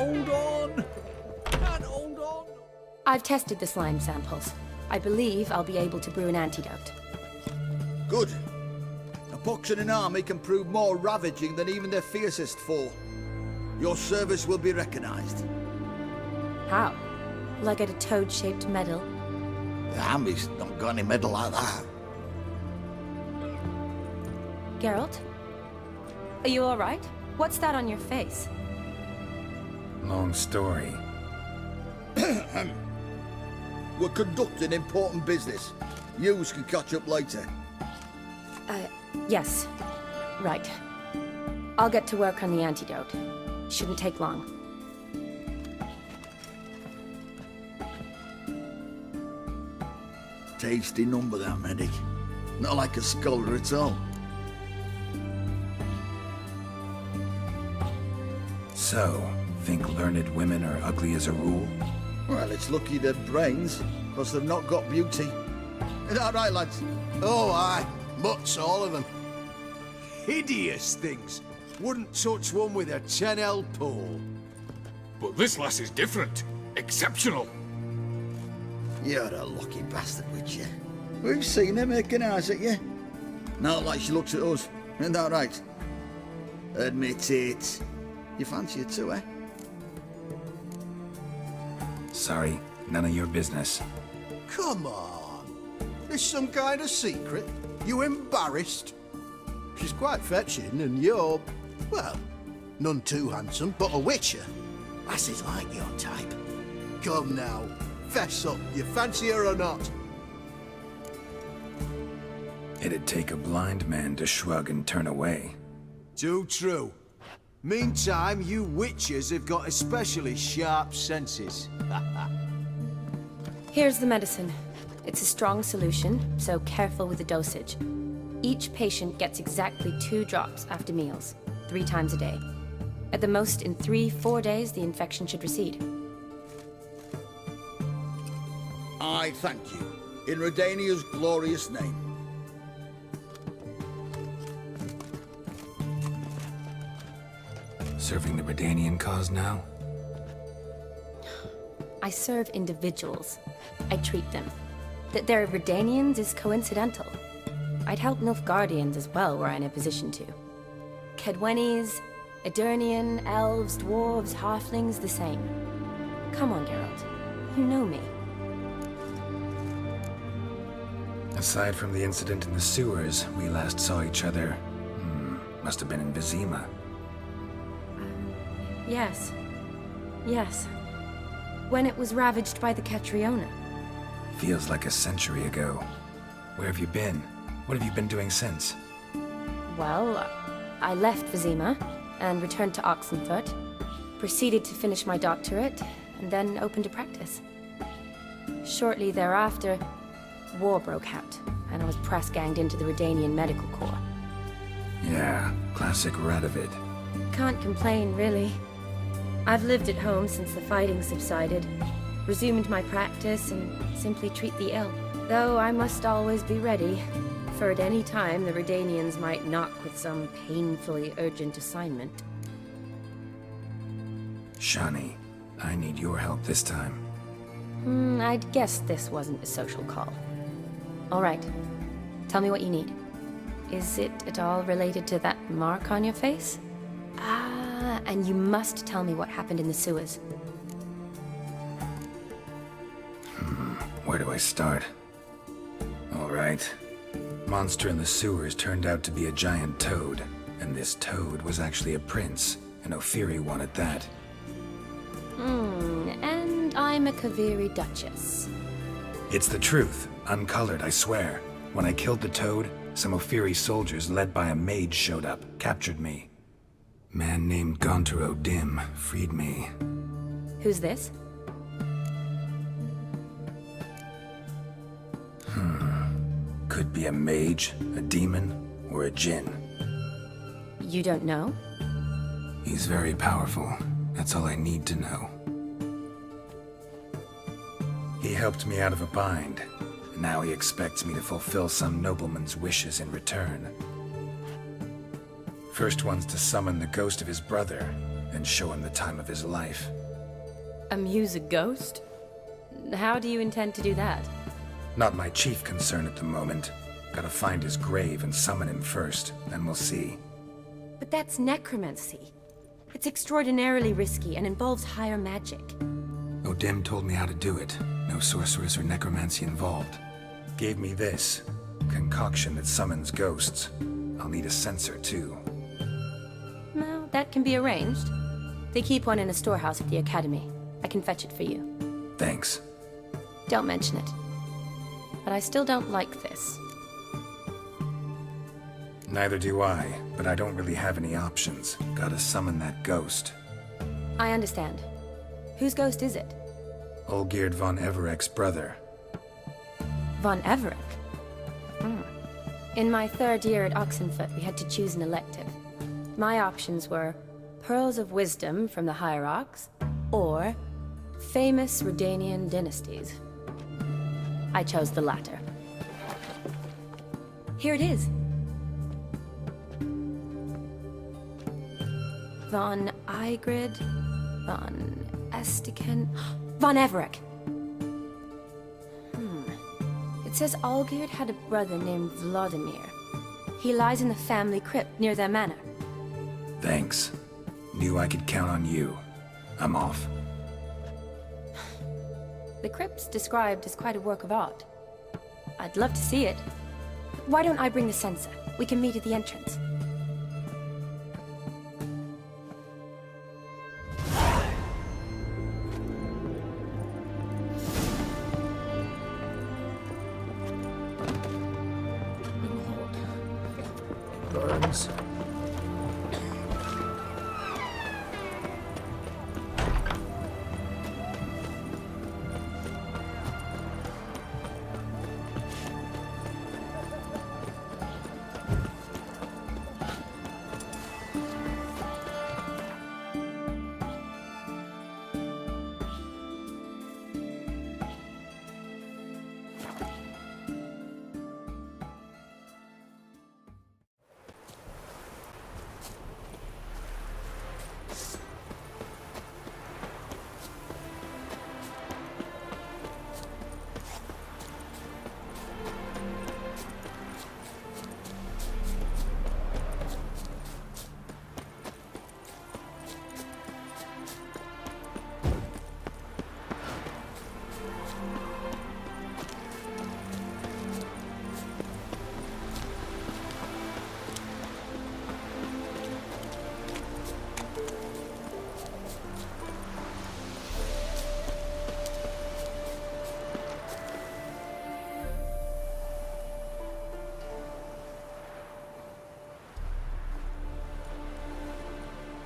hold on! Can't hold on! I've tested the slime samples. I believe I'll be able to brew an antidote. Good. A pox in an army can prove more ravaging than even their fiercest foe. Your service will be recognized. How? Will I get a toad-shaped medal? The army's not got any medal like that. Geralt? Are you alright? What's that on your face? Long story. We're conducting important business. Yous can catch up later. Yes. Right. I'll get to work on the antidote. Shouldn't take long. Tasty number, that medic. Not like a scholar at all. So, think learned women are ugly as a rule? Well, it's lucky they're brains, because they've not got beauty. Is that right, lads? Oh, aye. Mutts, all of them. Hideous things. Wouldn't touch one with a 10L pole. But this lass is different. Exceptional. You're a lucky bastard, Witcher. We've seen her making eyes at you. Not like she looks at us. Isn't that right? Admit it. You fancy her too, eh? Sorry, none of your business. Come on. Is some kind of secret? You embarrassed? She's quite fetching, and you're, well, none too handsome, but a witcher. Lasses like your type. Come now, fess up. You fancy her or not? It'd take a blind man to shrug and turn away. Too true. Meantime, you witches have got especially sharp senses. Here's the medicine. It's a strong solution, so careful with the dosage. Each patient gets exactly 2 drops after meals, 3 times a day. At the most, in 3-4 days, the infection should recede. I thank you. In Redania's glorious name. Serving the Redanian cause now? I serve individuals. I treat them. That they're Redanians is coincidental. I'd help Nilfgaardians as well were I in a position to. Kedwenis, Edirnian, elves, dwarves, halflings, the same. Come on, Geralt. You know me. Aside from the incident in the sewers, we last saw each other. Must have been in Vizima. Yes. Yes. When it was ravaged by the Catriona. Feels like a century ago. Where have you been? What have you been doing since? Well, I left Vizima and returned to Oxenfurt, proceeded to finish my doctorate, and then opened a practice. Shortly thereafter, war broke out, and I was press-ganged into the Redanian Medical Corps. Yeah, classic Radovid. Can't complain, really. I've lived at home since the fighting subsided, resumed my practice, and simply treat the ill. Though I must always be ready, for at any time the Redanians might knock with some painfully urgent assignment. Shani, I need your help this time. I'd guessed this wasn't a social call. All right. Tell me what you need. Is it at all related to that mark on your face? Ah, and you must tell me what happened in the sewers. Where do I start? All right. Monster in the sewers turned out to be a giant toad, and this toad was actually a prince, and Ophiri wanted that. And I'm a Kaviri Duchess. It's the truth, uncolored, I swear. When I killed the toad, some Ophiri soldiers led by a mage showed up, captured me. Man named Gontaro Dim freed me. Who's this? Could be a mage, a demon, or a djinn. You don't know? He's very powerful. That's all I need to know. He helped me out of a bind, and now he expects me to fulfill some nobleman's wishes in return. First one's to summon the ghost of his brother, and show him the time of his life. Amuse a ghost? How do you intend to do that? Not my chief concern at the moment. Gotta find his grave and summon him first, then we'll see. But that's necromancy. It's extraordinarily risky and involves higher magic. O'Dim told me how to do it. No sorceress or necromancy involved. Gave me this concoction that summons ghosts. I'll need a censer too. Well, that can be arranged. They keep one in a storehouse at the academy. I can fetch it for you. Thanks. Don't mention it. But I still don't like this. Neither do I, but I don't really have any options. Gotta summon that ghost. I understand. Whose ghost is it? Olgierd von Everek's brother. Von Everek? In my third year at Oxenfoot, we had to choose an elective. My options were Pearls of Wisdom from the Hierarchs, or Famous Redanian Dynasties. I chose the latter. Here it is. Von Igrid, Von Estiken, Von Everek. It says Olgierd had a brother named Vladimir. He lies in the family crypt near their manor. Thanks. Knew I could count on you. I'm off. The crypt's described as quite a work of art. I'd love to see it. Why don't I bring the censer? We can meet at the entrance. Burns.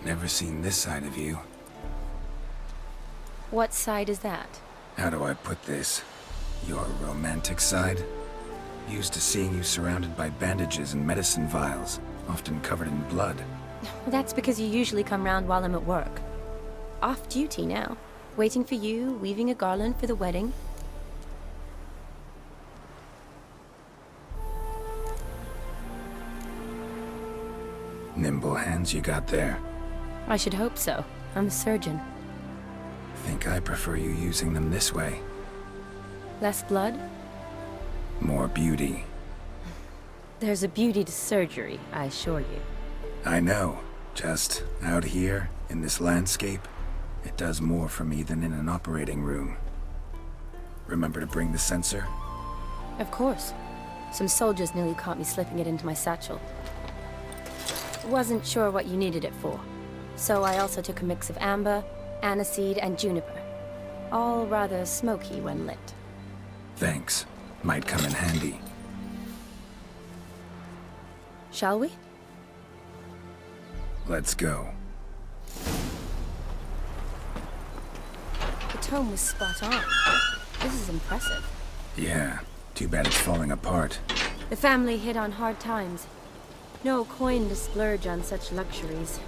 Never seen this side of you. What side is that? How do I put this? Your romantic side? Used to seeing you surrounded by bandages and medicine vials, often covered in blood. Well, that's because you usually come round while I'm at work. Off duty now. Waiting for you, weaving a garland for the wedding. Nimble hands you got there. I should hope so. I'm a surgeon. Think I prefer you using them this way. Less blood? More beauty. There's a beauty to surgery, I assure you. I know. Just out here, in this landscape, it does more for me than in an operating room. Remember to bring the censer? Of course. Some soldiers nearly caught me slipping it into my satchel. Wasn't sure what you needed it for. So I also took a mix of amber, aniseed, and juniper. All rather smoky when lit. Thanks. Might come in handy. Shall we? Let's go. The tome was spot on. This is impressive. Yeah. Too bad it's falling apart. The family hit on hard times. No coin to splurge on such luxuries.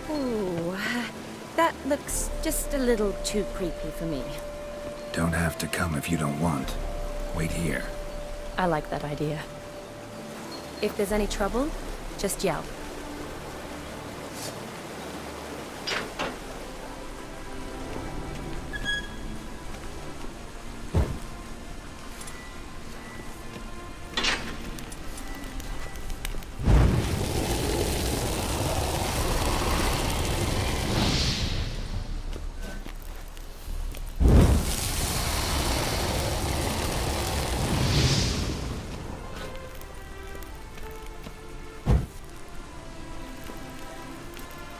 Ooh, that looks just a little too creepy for me. Don't have to come if you don't want. Wait here. I like that idea. If there's any trouble, just yell.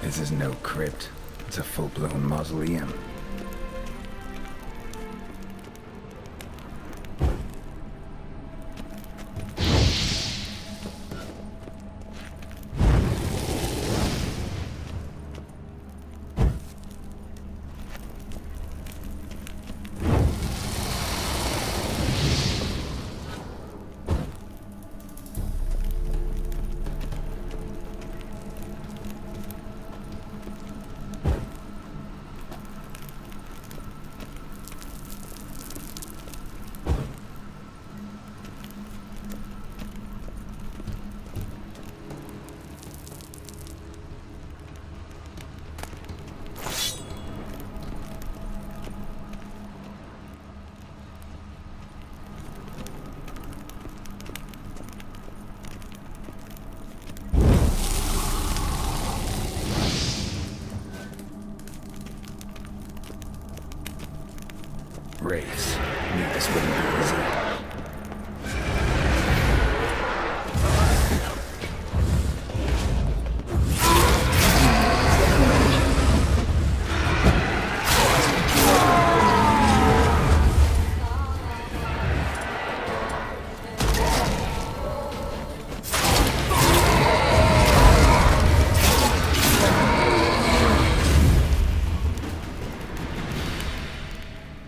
This is no crypt. It's a full-blown mausoleum. Wraiths. Knew this wouldn't be easy.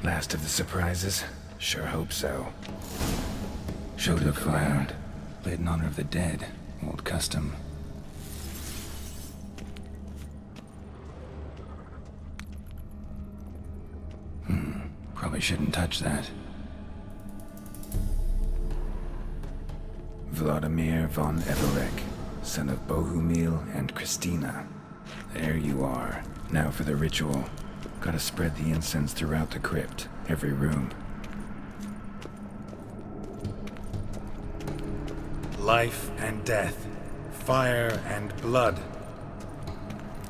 Last of the surprises? Sure hope so. Should look around. Lit in honor of the dead. Old custom. Probably shouldn't touch that. Vladimir von Everek, son of Bohumil and Christina. There you are. Now for the ritual. Gotta spread the incense throughout the crypt, every room. Life and death, fire and blood.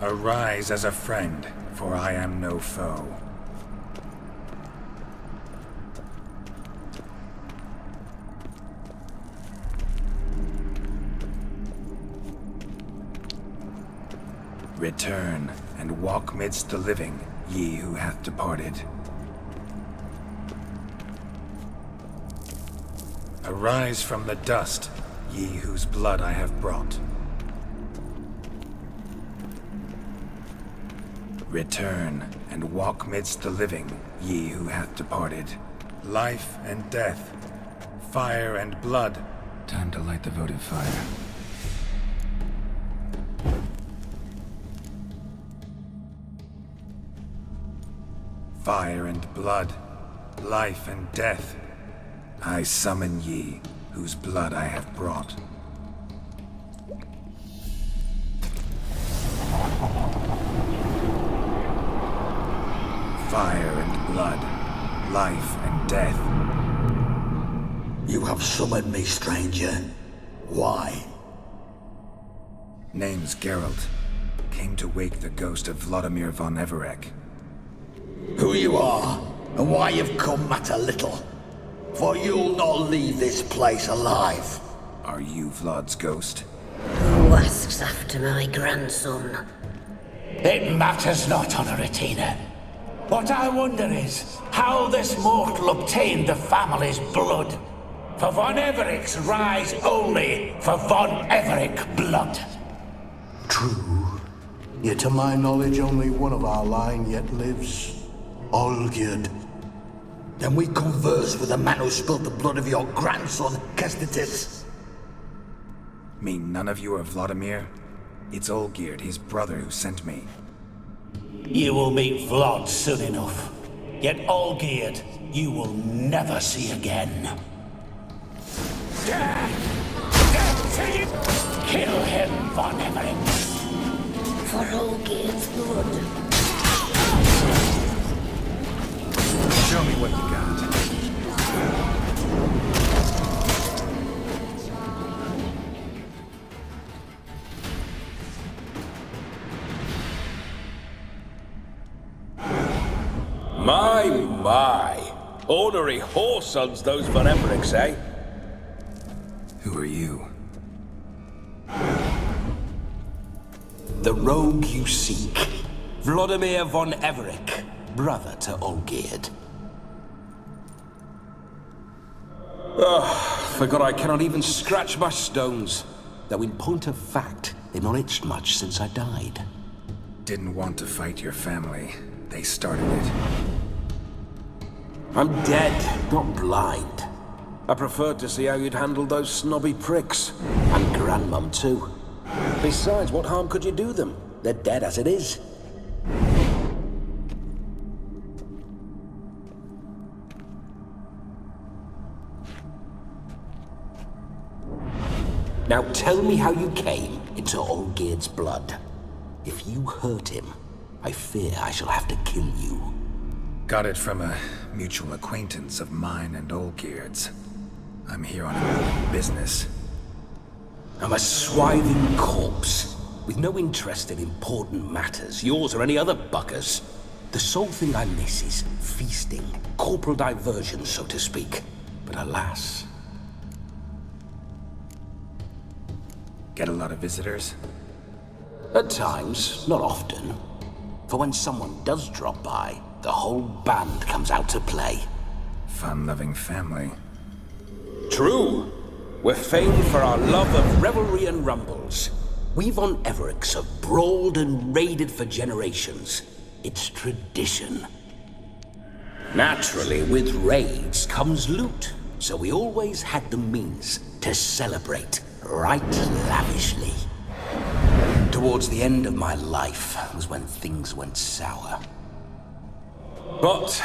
Arise as a friend, for I am no foe. Return and walk midst the living, ye who hath departed. Arise from the dust, ye whose blood I have brought. Return and walk midst the living, ye who hath departed. Life and death, fire and blood. Time to light the votive fire. Fire and blood, life and death. I summon ye, whose blood I have brought. Fire and blood, life and death. You have summoned me, stranger. Why? Name's Geralt. Came to wake the ghost of Vladimir von Everek. Who you are, and why you've come matter little. For you'll not leave this place alive. Are you Vlad's ghost? Who asks after my grandson? It matters not, Honoratina. What I wonder is how this mortal obtained the family's blood. For von Everek's rise only for von Everek blood. True. Yet to my knowledge, only one of our line yet lives. Olgierd. Then we converse with the man who spilled the blood of your grandson, Kestitis. Mean none of you are Vladimir? It's Olgierd, his brother, who sent me. You will meet Vlad soon enough. Yet Olgierd, you will never see again. Death! Death to you! Kill him, Von Everett. For Olgierd's blood. Show me what you got. My. Ornery whoresons, those Von Evericks, eh? Who are you? The rogue you seek. Vladimir von Everec, brother to Olgierd. Forgot I cannot even scratch my stones. Though in point of fact, they've not itched much since I died. Didn't want to fight your family. They started it. I'm dead, not blind. I preferred to see how you'd handle those snobby pricks. And Grandmum, too. Besides, what harm could you do them? They're dead as it is. Now tell me how you came into Olgierd's blood. If you hurt him, I fear I shall have to kill you. Got it from a mutual acquaintance of mine and Olgierd's. I'm here on a business. I'm a swiving corpse, with no interest in important matters, yours or any other buggers. The sole thing I miss is feasting, corporal diversion, so to speak. But alas... Get a lot of visitors? At times, not often. For when someone does drop by, the whole band comes out to play. Fun-loving family. True. We're famed for our love of revelry and rumbles. We Von Evericks have brawled and raided for generations. It's tradition. Naturally, with raids comes loot, so we always had the means to celebrate right lavishly. Towards the end of my life was when things went sour. But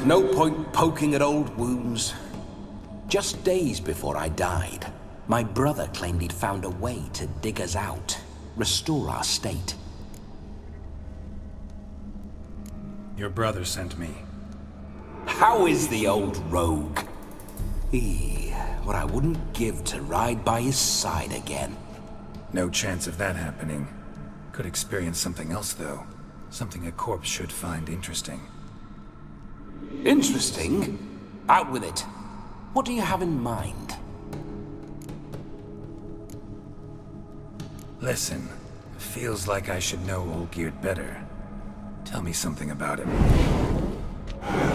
no point poking at old wounds. Just days before I died, my brother claimed he'd found a way to dig us out, restore our state. Your brother sent me. How is the old rogue? What I wouldn't give to ride by his side again. No chance of that happening. Could experience something else, though. Something a corpse should find interesting. Interesting? Out with it. What do you have in mind? Listen, feels like I should know Olgierd better. Tell me something about him.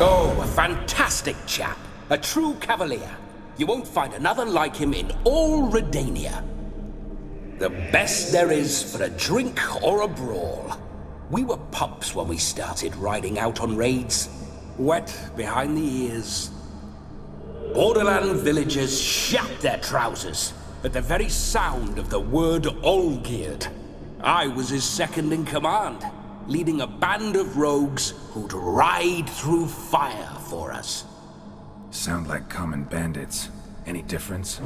Oh, a fantastic chap. A true cavalier. You won't find another like him in all Redania. The best there is for a drink or a brawl. We were pups when we started riding out on raids. Wet behind the ears. Borderland villagers shat their trousers at the very sound of the word Olgierd. I was his second in command, leading a band of rogues who'd ride through fire for us. Sound like common bandits. Any difference?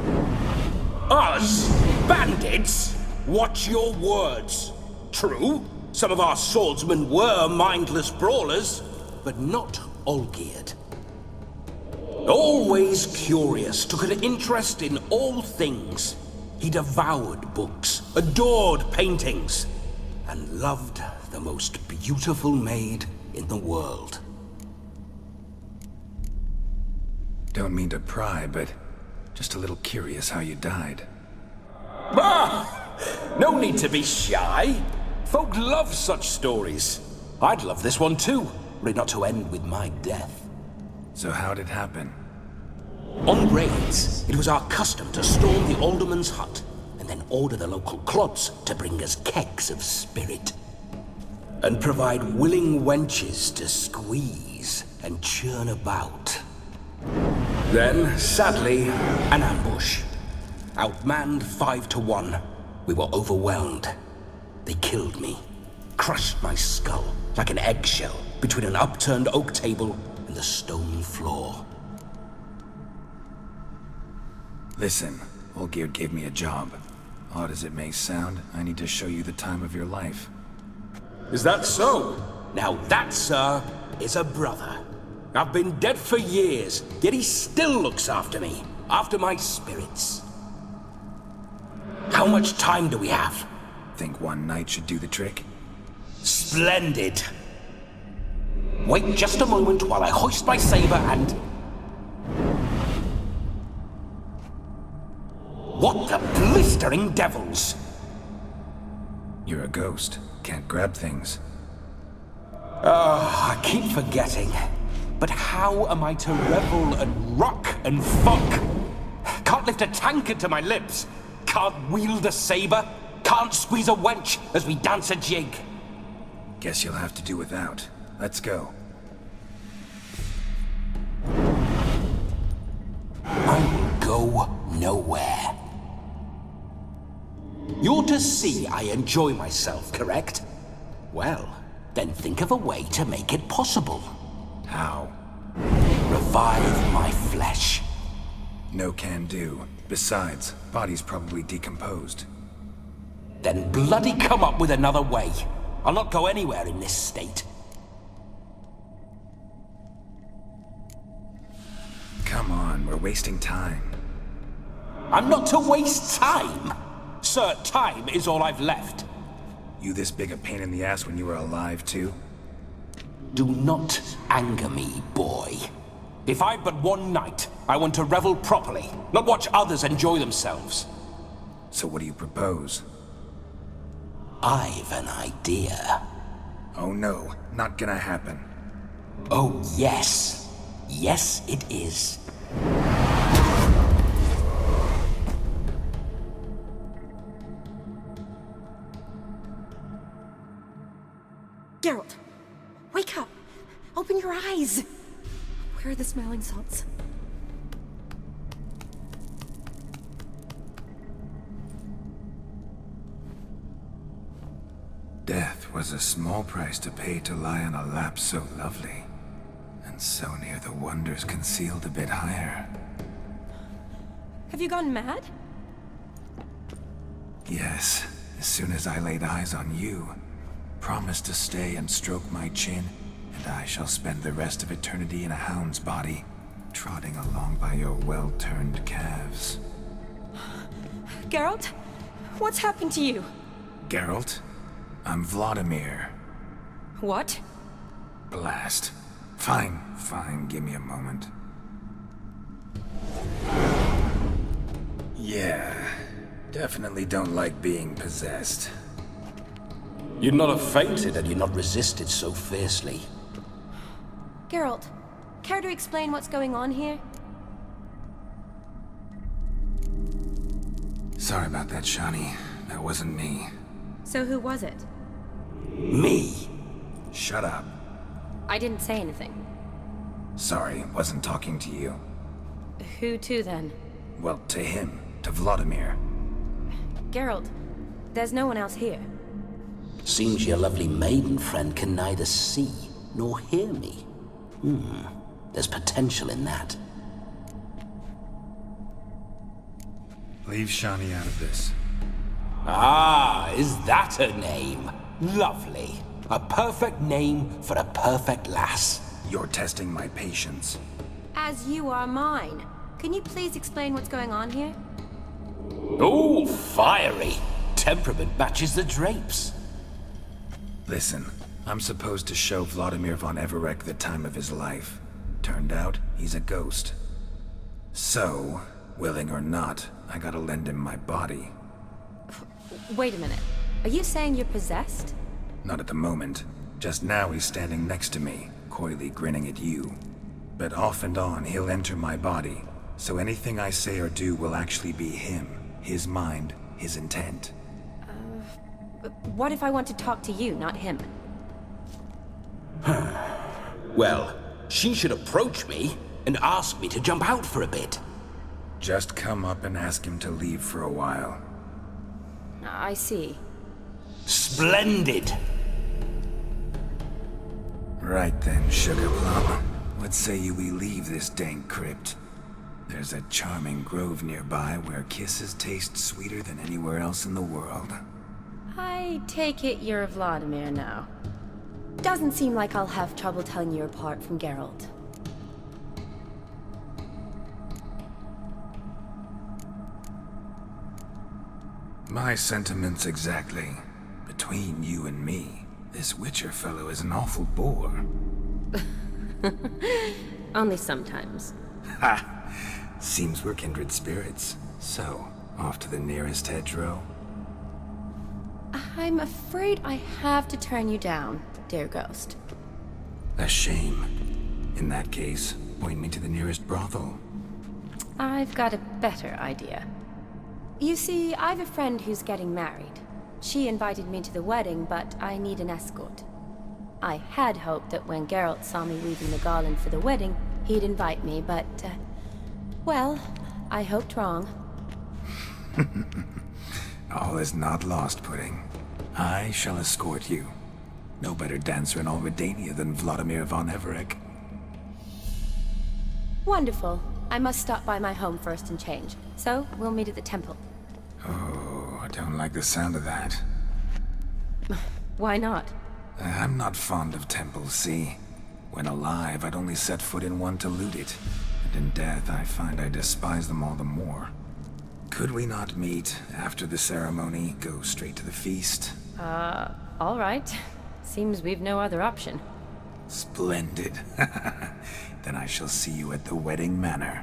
Us? Bandits? Watch your words. True, some of our swordsmen were mindless brawlers, but not Olgierd. Always curious, took an interest in all things. He devoured books, adored paintings, and loved the most beautiful maid in the world. Don't mean to pry, but just a little curious how you died. No need to be shy. Folk love such stories. I'd love this one too, were it not to end with my death. So how'd it happen? On raids, it was our custom to storm the alderman's hut and then order the local clods to bring us kegs of spirit. And provide willing wenches to squeeze and churn about. Then, sadly, an ambush. Outmanned 5-1, we were overwhelmed. They killed me, crushed my skull like an eggshell between an upturned oak table and the stone floor. Listen, Olgierd gave me a job. Odd as it may sound, I need to show you the time of your life. Is that so? Now that, sir, is a brother. I've been dead for years, yet he still looks after me, after my spirits. How much time do we have? Think one night should do the trick? Splendid. Wait just a moment while I hoist my saber and... What the blistering devils? You're a ghost. Can't grab things. I keep forgetting. But how am I to revel and rock and fuck? Can't lift a tankard to my lips. Can't wield a saber. Can't squeeze a wench as we dance a jig. Guess you'll have to do without. Let's go. I will go nowhere. You're to see I enjoy myself, correct? Well, then think of a way to make it possible. How? Revive my flesh. No can do. Besides, body's probably decomposed. Then bloody come up with another way. I'll not go anywhere in this state. Come on, we're wasting time. I'm not to waste time. Sir, time is all I've left. You this big a pain in the ass when you were alive, too? Do not anger me, boy. If I've but one night, I want to revel properly, not watch others enjoy themselves. So what do you propose? I've an idea. Oh no, not gonna happen. Oh, yes. Yes, it is. Geralt, wake up! Open your eyes! Where are the smelling salts? Death was a small price to pay to lie on a lap so lovely, and so near the wonders concealed a bit higher. Have you gone mad? Yes, as soon as I laid eyes on you, promised to stay and stroke my chin, and I shall spend the rest of eternity in a hound's body, trotting along by your well-turned calves. Geralt? What's happened to you? Geralt? I'm Vladimir. What? Blast. Fine, give me a moment. Yeah, definitely don't like being possessed. You'd not have fainted had you not resisted so fiercely. Geralt, care to explain what's going on here? Sorry about that, Shani. That wasn't me. So who was it? Me? Shut up. I didn't say anything. Sorry, wasn't talking to you. Who to then? Well, to him. To Vladimir. Geralt, there's no one else here. Seems your lovely maiden friend can neither see nor hear me. There's potential in that. Leave Shani out of this. Ah, is that her name? Lovely. A perfect name for a perfect lass. You're testing my patience. As you are mine. Can you please explain what's going on here? Oh, fiery. Temperament matches the drapes. Listen, I'm supposed to show Vladimir von Everec the time of his life. Turned out, he's a ghost. So, willing or not, I gotta lend him my body. Wait a minute. Are you saying you're possessed? Not at the moment. Just now he's standing next to me, coyly grinning at you. But off and on, he'll enter my body. So anything I say or do will actually be him. His mind, his intent. What if I want to talk to you, not him? Well, she should approach me and ask me to jump out for a bit. Just come up and ask him to leave for a while. I see. Splendid! Right then, Sugar Plum. What say you we leave this dank crypt? There's a charming grove nearby where kisses taste sweeter than anywhere else in the world. I take it you're Vladimir now. Doesn't seem like I'll have trouble telling you apart from Geralt. My sentiments exactly. Between you and me, this Witcher fellow is an awful bore. Only sometimes. Ha! Seems we're kindred spirits. So, off to the nearest hedgerow? I'm afraid I have to turn you down, dear ghost. A shame. In that case, point me to the nearest brothel. I've got a better idea. You see, I've a friend who's getting married. She invited me to the wedding, but I need an escort. I had hoped that when Geralt saw me weaving the garland for the wedding, he'd invite me, but, well, I hoped wrong. All is not lost, Pudding. I shall escort you. No better dancer in all Redania than Vladimir von Everec. Wonderful. I must stop by my home first and change, so we'll meet at the temple. Oh, I don't like the sound of that. Why not? I'm not fond of temples, see? When alive, I'd only set foot in one to loot it. And in death, I find I despise them all the more. Could we not meet after the ceremony, go straight to the feast? All right. Seems we've no other option. Splendid. Then I shall see you at the wedding manor.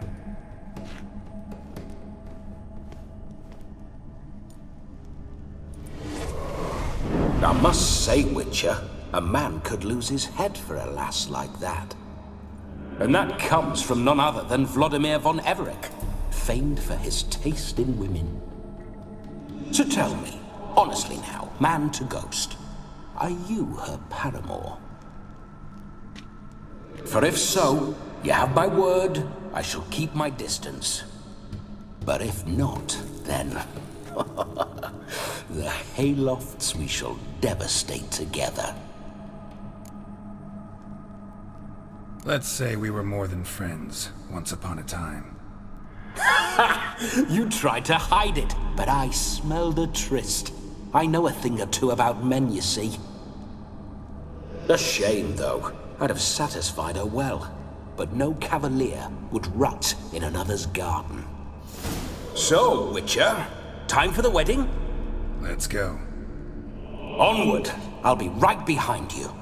I must say, Witcher, a man could lose his head for a lass like that. And that comes from none other than Vladimir von Everec, famed for his taste in women. So tell me, honestly now, man to ghost, are you her paramour? For if so, you have my word, I shall keep my distance. But if not, then... the haylofts we shall devastate together. Let's say we were more than friends, once upon a time. You tried to hide it, but I smelled a tryst. I know a thing or two about men, you see. A shame, though. I'd have satisfied her well, but no cavalier would rot in another's garden. So, Witcher, time for the wedding? Let's go. Onward! I'll be right behind you.